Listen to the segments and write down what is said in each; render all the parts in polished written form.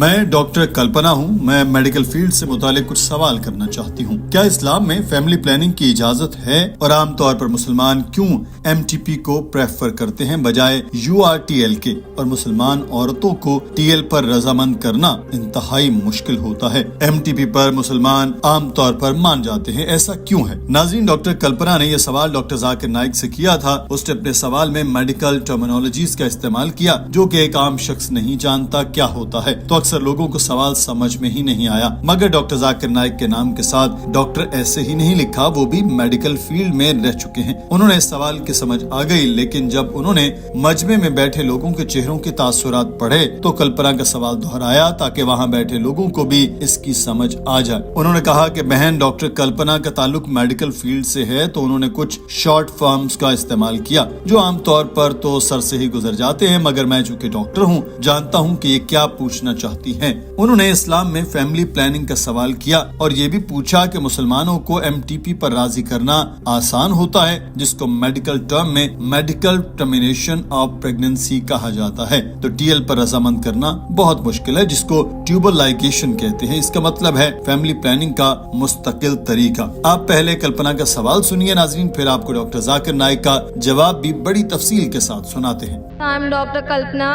میں ڈاکٹر کلپنا ہوں. میں میڈیکل فیلڈ سے متعلق کچھ سوال کرنا چاہتی ہوں. کیا اسلام میں فیملی پلاننگ کی اجازت ہے اور عام طور پر مسلمان کیوں MTP کو پریفر کرتے ہیں بجائے URTL کے, اور مسلمان عورتوں کو TL پر رضامند کرنا انتہائی مشکل ہوتا ہے؟ MTP پر مسلمان عام طور پر مان جاتے ہیں, ایسا کیوں ہے؟ ناظرین, ڈاکٹر کلپنا نے یہ سوال ڈاکٹر ذاکر نائک سے کیا تھا. اس نے اپنے سوال میں میڈیکل ٹرمینالوجیز کا استعمال کیا جو کہ ایک عام شخص نہیں جانتا کیا ہوتا ہے, تو اکثر لوگوں کو سوال سمجھ میں ہی نہیں آیا. مگر ڈاکٹر ذاکر نائک کے نام کے ساتھ ڈاکٹر ایسے ہی نہیں لکھا, وہ بھی میڈیکل فیلڈ میں رہ چکے ہیں. انہوں نے اس سوال کی سمجھ آ گئی, لیکن جب انہوں نے مجمع میں بیٹھے لوگوں کے چہروں کے تاثرات پڑھے تو کلپنا کا سوال دہرایا تاکہ وہاں بیٹھے لوگوں کو بھی اس کی سمجھ آ جائے. انہوں نے کہا کہ بہن ڈاکٹر کلپنا کا تعلق میڈیکل فیلڈ سے ہے, تو انہوں نے کچھ شارٹ فارمز کا استعمال کیا جو عام طور پر تو سر سے ہی گزر جاتے ہیں, مگر میں چونکہ ڈاکٹر ہوں جانتا ہوں کہ یہ کیا پوچھنا چاہتی ہیں. انہوں نے اسلام میں فیملی پلاننگ کا سوال کیا اور یہ بھی پوچھا کہ مسلمانوں کو MTP پر راضی کرنا آسان ہوتا ہے, جس کو میڈیکل ٹرم میں میڈیکل ٹرمینیشن آف پریگننسی کہا جاتا ہے, تو TL پر رضامند کرنا بہت مشکل ہے, جس کو ٹیوبر لائگیشن کہتے ہیں. اس کا مطلب ہے فیملی پلاننگ کا مستقل طریقہ. آپ پہلے کلپنا کا سوال سنیے ناظرین, پھر آپ کو ڈاکٹر ذاکر نائک کا جواب بھی بڑی تفصیل کے ساتھ سناتے ہیں. I'm Dr. Kalpana.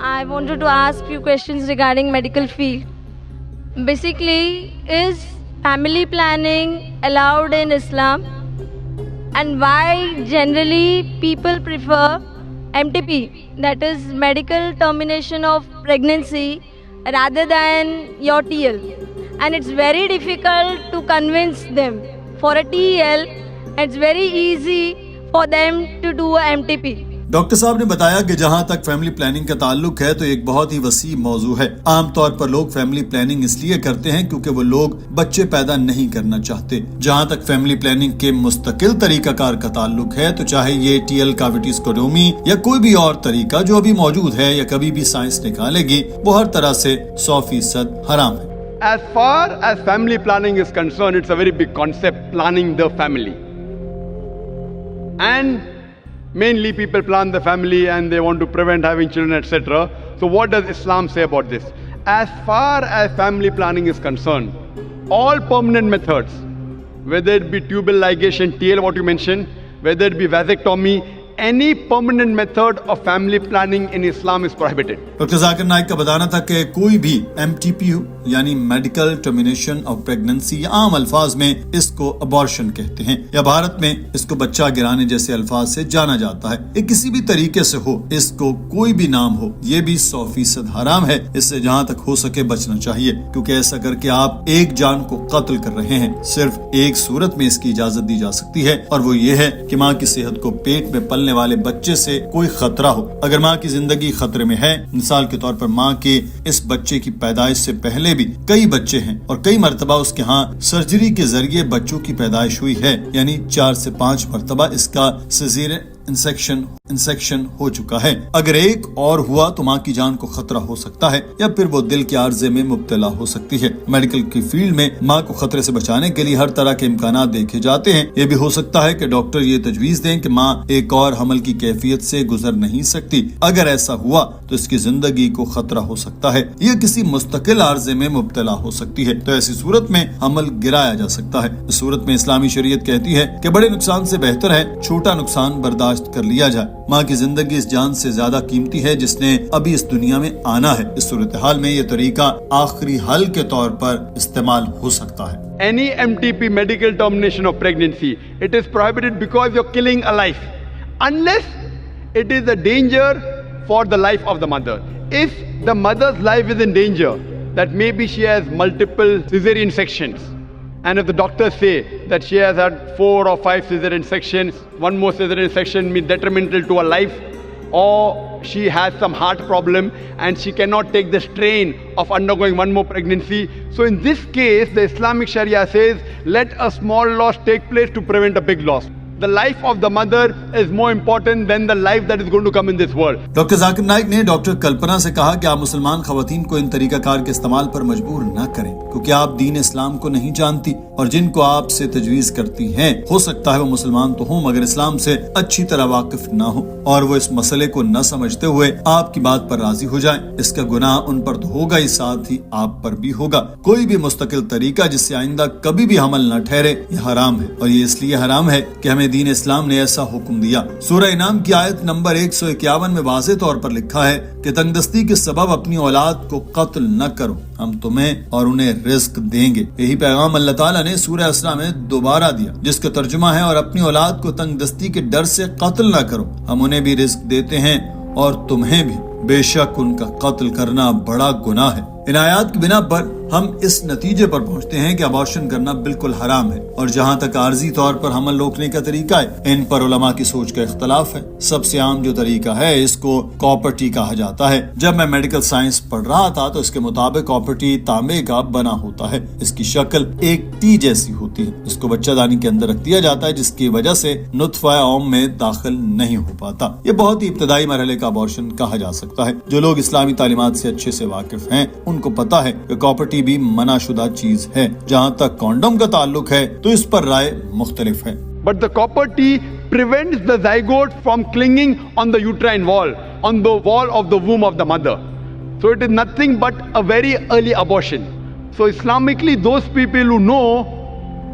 I wanted to ask few questions regarding medical field. Basically, is family planning allowed in Islam? And why generally people prefer MTP, that is medical termination of pregnancy, rather than your TL? And it's very difficult to convince them. For a TL, it's very easy for them to do a MTP. Doctor صاحب نے بتایا کہ جہاں تک family planning کا تعلق ہے تو ایک بہت ہی وسیع موضوع ہے. عام طور پر لوگ فیملی پلاننگ اس لیے کرتے ہیں کیونکہ وہ لوگ بچے پیدا نہیں کرنا چاہتے. جہاں تک فیملی پلاننگ کے مستقل طریقہ کار کا تعلق ہے تو چاہے یہ TL کاویٹیسکوٹومی یا کوئی بھی اور طریقہ جو ابھی موجود ہے یا کبھی بھی سائنس نکالے گی, وہ ہر طرح سے 100% حرام ہے. As far as family planning is concerned, it's a very big concept, planning the family. And mainly people plan the family and they want to prevent having children, etc. So what does Islam say about this? As far as family planning is concerned, all permanent methods, whether it be tubal ligation, TL what you mentioned, whether it be vasectomy, any permanent method of family planning in Islam is prohibited. Doctor Zakir Naik کا بتانا تھا کہ کوئی بھی MTP یعنی medical termination of pregnancy یا عام الفاظ میں اس کو ابارشن کہتے ہیں, یا بھارت میں اس کو بچہ گرانے جیسے الفاظ سے جانا جاتا ہے. یہ کسی بھی طریقے سے ہو, اس کو کوئی بھی نام ہو, یہ بھی 100% حرام ہے. اس سے جہاں تک ہو سکے بچنا چاہیے, کیونکہ ایسا کر کے آپ ایک جان کو قتل کر رہے ہیں. صرف ایک صورت میں اس کی اجازت دی جا سکتی ہے, اور وہ یہ ہے کہ ماں کی صحت کو پیٹ میں پلنے والے بچے سے کوئی خطرہ ہو. اگر ماں کی زندگی خطرے میں ہے, مثال کے طور پر ماں کے اس بچے کی پیدائش سے پہلے بھی کئی بچے ہیں اور کئی مرتبہ اس کے ہاں سرجری کے ذریعے بچوں کی پیدائش ہوئی ہے, یعنی 4 سے 5 مرتبہ اس کا سیزیرین انسیکشن ہو چکا ہے. اگر ایک اور ہوا تو ماں کی جان کو خطرہ ہو سکتا ہے, یا پھر وہ دل کے عارضے میں مبتلا ہو سکتی ہے. میڈیکل کی فیلڈ میں ماں کو خطرے سے بچانے کے لیے ہر طرح کے امکانات دیکھے جاتے ہیں. یہ بھی ہو سکتا ہے کہ ڈاکٹر یہ تجویز دیں کہ ماں ایک اور حمل کی کیفیت سے گزر نہیں سکتی. اگر ایسا ہوا تو اس کی زندگی کو خطرہ ہو سکتا ہے, یہ کسی مستقل عارضے میں مبتلا ہو سکتی ہے, تو ایسی صورت میں حمل گرایا جا سکتا ہے. اس صورت میں اسلامی شریعت کہتی ہے کہ بڑے نقصان سے بہتر ہے چھوٹا نقصان برداشت کر لیا جائے. ماں کی زندگی اس جان سے زیادہ قیمتی ہے جس نے ابھی اس دنیا میں آنا ہے. اس صورتحال میں یہ طریقہ آخری حل کے طور پر استعمال ہو سکتا ہے. Any MTP, medical termination of pregnancy, it is prohibited because you're killing a life, unless it is a danger for the life of the mother. If the mother's life is in danger, that maybe she has multiple cesarean sections, and if the doctors say that she has had 4 or 5 cesarean sections, one more cesarean section means detrimental to her life, or she has some heart problem and she cannot take the strain of undergoing one more pregnancy. So in this case, the Islamic Sharia says, let a small loss take place to prevent a big loss. the life of the mother is more important than the life that is going to come in this world. Doctor Zakir Naik ने doctor कल्पना से कहा कि आप मुसलमान खवातीन को इन तरीका car के इस्तेमाल पर मजबूर न करें, क्योंकि आप दीन इस्लाम को नहीं जानती और जिनको आपसे तजवीज करती हैं हो सकता है वो मुसलमान तो हों मगर इस्लाम से अच्छी तरह वाकिफ न हो और वो इस मसले को न समझते हुए आपकी बात पर राजी हो जाएं। इसका गुनाह उन पर तो होगा ही, साथ ही आप पर भी होगा। कोई भी मुस्तकिल तरीका जिससे आइंदा कभी भी अमल न ठहरे यह हराम है, और ये इसलिए हराम है कि हमें दीन इस्लाम ने ऐसा हुक्म दिया। सूरह इनाम की आयत नंबर 151 में वाज़ेह तौर पर लिखा है कि तंगदस्ती के सबब अपनी औलाद को कत्ल न करो, हम तुम्हें और उन्हें रिस्क देंगे। यही पैगाम अल्लाह ताला ने सूरह इसरा में दोबारा दिया, जिसका तर्जुमा है और अपनी औलाद को तंगदस्ती के डर से कत्ल न करो, हम उन्हें भी रिस्क देते हैं और तुम्हें भी, बेशक उनका कत्ल करना बड़ा गुनाह है। इन आयात की बिना पर हम इस नतीजे पर पहुंचते हैं कि अबॉर्शन करना बिल्कुल हराम है, और जहां तक आर्जी तौर पर हमल रोकने का तरीका है, इन पर उलमा की सोच का इख्तलाफ है। सबसे आम जो तरीका है इसको कॉपर्टी कहा जाता है। जब मैं मेडिकल साइंस पढ़ रहा था तो इसके मुताबिक कॉपर्टी तांबे का बना होता है। इसकी शक्ल एक टी जैसी होती है। इसको बच्चादानी के अंदर रख दिया जाता है, जिसकी वजह से नुत्फा ओम में दाखिल नहीं हो पाता। ये बहुत ही इब्तदाई मरहले का अबॉर्शन कहा जा सकता है। जो लोग इस्लामी तालीमात से अच्छे से वाकिफ हैं उनको पता है कि कॉपर्टी भी मनाशुदा चीज है। जहाँ तक कॉन्डम का ताल्लुक है तो इस पर राय मुख्तलिफ है। But the copper T prevents the zygote from clinging on the uterine wall, on the wall of the womb of the mother. So it is nothing but a very early abortion. So Islamically, those people who know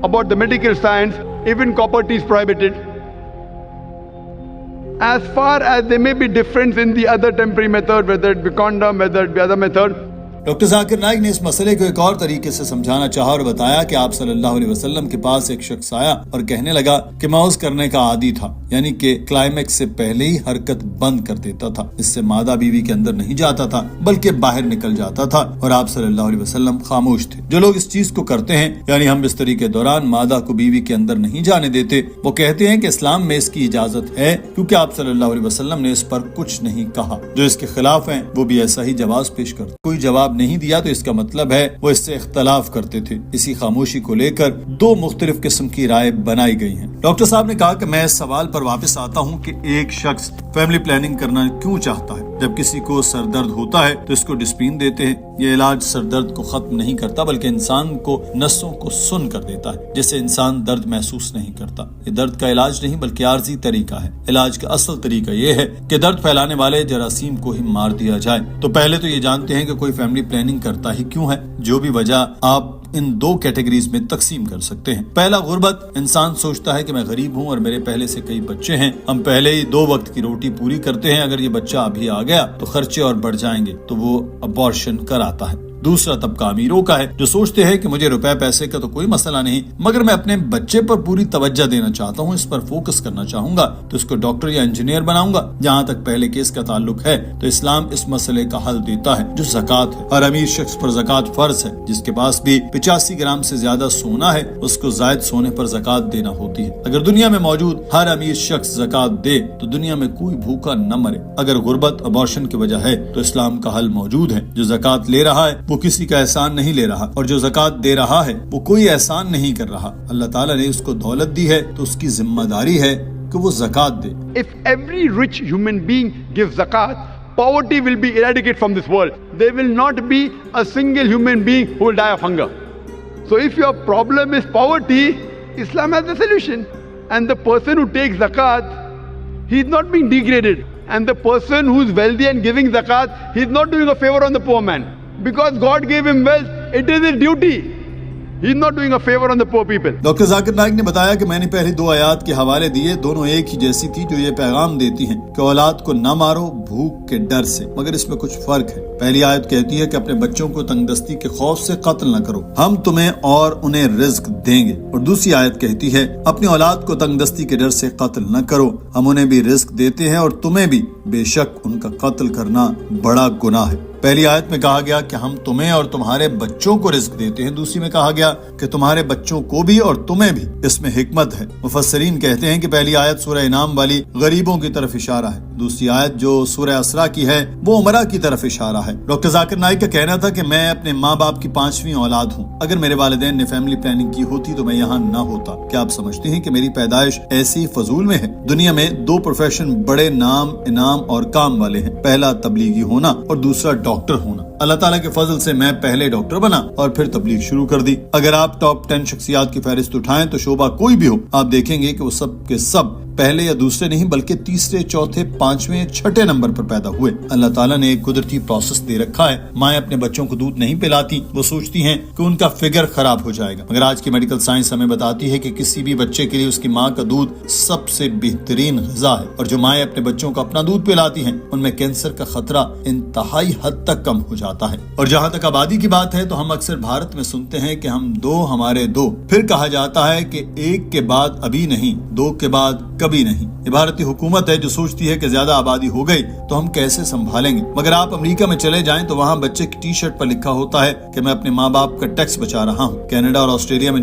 about the medical science, even copper T is prohibited. As far as there may be difference in the other temporary method, whether it be condom, whether it be other method, doctor Zakir Naik ने इस मसले को एक और तरीके से समझाना चाहा और बताया कि आप सल्लल्लाहु अलैहि वसल्लम के पास एक शख्स आया और कहने लगा कि मौज करने का आदी था, यानी कि क्लाइमेक्स से पहले ही हरकत बंद कर देता था। इससे मादा बीवी के अंदर नहीं जाता था बल्कि बाहर निकल जाता था, और आप सल्लल्लाहु अलैहि वसल्लम खामोश थे। जो लोग इस चीज को करते हैं, यानी हम बिस्तरी के दौरान मादा को बीवी के अंदर नहीं जाने देते, वो कहते हैं कि इस्लाम में इसकी इजाजत है, क्योंकि आप सल्लल्लाहु अलैहि वसल्लम ने इस पर कुछ नहीं कहा। जो इसके खिलाफ हैं वो भी ऐसा ही जवाब पेश करते। कोई जवाब नहीं दिया तो इसका मतलब है वो इससे इख्तलाफ करते थे। इसी खामोशी को लेकर दो मुख्तलिफ किस्म की राय बनाई गई हैं। डॉक्टर साहब ने कहा कि मैं इस सवाल पर वापस आता हूँ कि एक शख्स फैमिली प्लानिंग करना क्यों चाहता है। जब किसी को सर दर्द होता है तो इसको डिस्पिन देते हैं। ये इलाज सर दर्द को खत्म नहीं करता बल्कि इंसान को नसों को सुन कर देता है, जिससे इंसान दर्द महसूस नहीं करता। ये दर्द का इलाज नहीं बल्कि आर्जी तरीका है। इलाज का असल तरीका ये है कि दर्द फैलाने वाले जरासीम को ही मार दिया जाए। तो पहले तो ये जानते हैं कि कोई फैमिली प्लानिंग करता ही क्यों है। जो भी वजह आप इन दो कैटेगरीज में तकसीम कर सकते हैं। पहला, गुर्बत। इंसान सोचता है कि मैं गरीब हूँ और मेरे पहले से कई बच्चे हैं, हम पहले ही 2 वक्त की रोटी पूरी करते हैं, अगर ये बच्चा अभी आ गया तो खर्चे और बढ़ जाएंगे, तो वो अबॉर्शन कराता है। दूसरा तबका अमीरों का है, जो सोचते हैं कि मुझे रुपए पैसे का तो कोई मसला नहीं, मगर मैं अपने बच्चे पर पूरी तवज्जो देना चाहता हूँ, इस पर फोकस करना चाहूंगा, तो इसको डॉक्टर या इंजीनियर बनाऊंगा। जहाँ तक पहले केस का ताल्लुक है तो इस्लाम इस मसले का हल देता है, जो ज़कात है। हर अमीर शख्स पर ज़कात फर्ज है। जिसके पास भी 85 ग्राम से ज्यादा सोना है उसको जायद सोने पर ज़कात देना होती है। अगर दुनिया में मौजूद हर अमीर शख्स ज़कात दे तो दुनिया में कोई भूखा न मरे। अगर गुर्बत अबॉर्शन की वजह है तो इस्लाम का हल मौजूद है। जो ज़कात ले रहा है वो किसी का एहसान नहीं ले रहा, और जो ज़कात दे रहा है वो कोई एहसान नहीं कर रहा। अल्लाह ताला ने उसको दौलत दी है तो उसकी जिम्मेदारी है कि वो ज़कात दे। if every rich human being gives zakat, poverty will be eradicated from this world. There will not be a single human being who will die of hunger. So if your problem is poverty, Islam has the solution. And the person who takes zakat, he is not being degraded. And the person who is wealthy and giving zakat, he is not doing a favor on the poor man. Because God gave him wealth, it is his duty. He is not doing a favor on the poor people. Doctor Zakir Naik ने बताया कि मैंने पहले 2 आयात के हवाले दिए, दोनों एक ही जैसी थी, जो ये पैगाम देती हैं कि औलाद को न मारो भूख के डर से, मगर इसमें कुछ फर्क है। पहली आयत कहती है कि अपने बच्चों को तंगदस्ती के खौफ से कत्ल न करो, हम तुम्हें और उन्हें रिज्क देंगे। और दूसरी आयत कहती है अपनी औलाद को तंगदस्ती के डर से कत्ल न करो, हम उन्हें भी रिज्क देते हैं और तुम्हें भी, बेशक उनका कत्ल करना बड़ा गुनाह है। पहली आयत में कहा गया कि हम तुम्हें और तुम्हारे बच्चों को रिस्क देते हैं, दूसरी में कहा गया कि तुम्हारे बच्चों को भी और तुम्हें भी। इसमें हिकमत है। मुफस्सिरीन कहते हैं कि पहली आयत सूरह इनाम वाली गरीबों की तरफ इशारा है, दूसरी आयत जो सूरह असरा की है वो उमरा की तरफ इशारा है। है। डॉक्टर जाकिर नाइक का कहना था कि मैं अपने माँ बाप की 5वीं औलाद हूँ। अगर मेरे वालिदैन ने फैमिली प्लानिंग की होती तो मैं यहाँ न होता। क्या आप समझते हैं कि मेरी पैदाइश ऐसी फजूल में है? दुनिया में 2 प्रोफेशन बड़े नाम, इनाम और काम वाले हैं। पहला तबलीगी होना और दूसरा डॉक्टर होना। अल्लाह ताला के फजल से मैं पहले डॉक्टर बना और फिर तबलीग शुरू कर दी। अगर आप टॉप 10 शख्सियात की फहरिस्त उठाएं तो शोबा कोई भी हो, आप देखेंगे कि वो सब के सब पहले या दूसरे नहीं बल्कि तीसरे, चौथे, 5वें, 6ठे नंबर पर पैदा हुए। अल्लाह ताला ने एक कुदरती प्रोसेस दे रखा है। माएं अपने बच्चों को दूध नहीं पिलाती, वो सोचती हैं कि उनका फिगर खराब हो जाएगा, मगर आज की मेडिकल साइंस हमें बताती है कि किसी भी बच्चे के लिए उसकी माँ का दूध सबसे बेहतरीन ग़िज़ा है। और जो माएं अपने बच्चों को अपना दूध पिलाती हैं उनमें कैंसर का खतरा इंतहाई हद तक कम हो जाता है। और जहाँ तक आबादी की बात है तो हम अक्सर भारत में सुनते हैं कि हम 2 हमारे 2, फिर कहा जाता है कि 1 के बाद अभी नहीं, 2 के बाद कभी नहीं। ये भारतीय हुकूमत है जो सोचती है कि ज्यादा आबादी हो गई तो हम कैसे संभालेंगे। मगर आप अमेरिका में चले जाएं तो वहाँ बच्चे की टी-शर्ट पर लिखा होता है कि मैं अपने माँ बाप का टैक्स बचा रहा हूँ। कनाडा और ऑस्ट्रेलिया में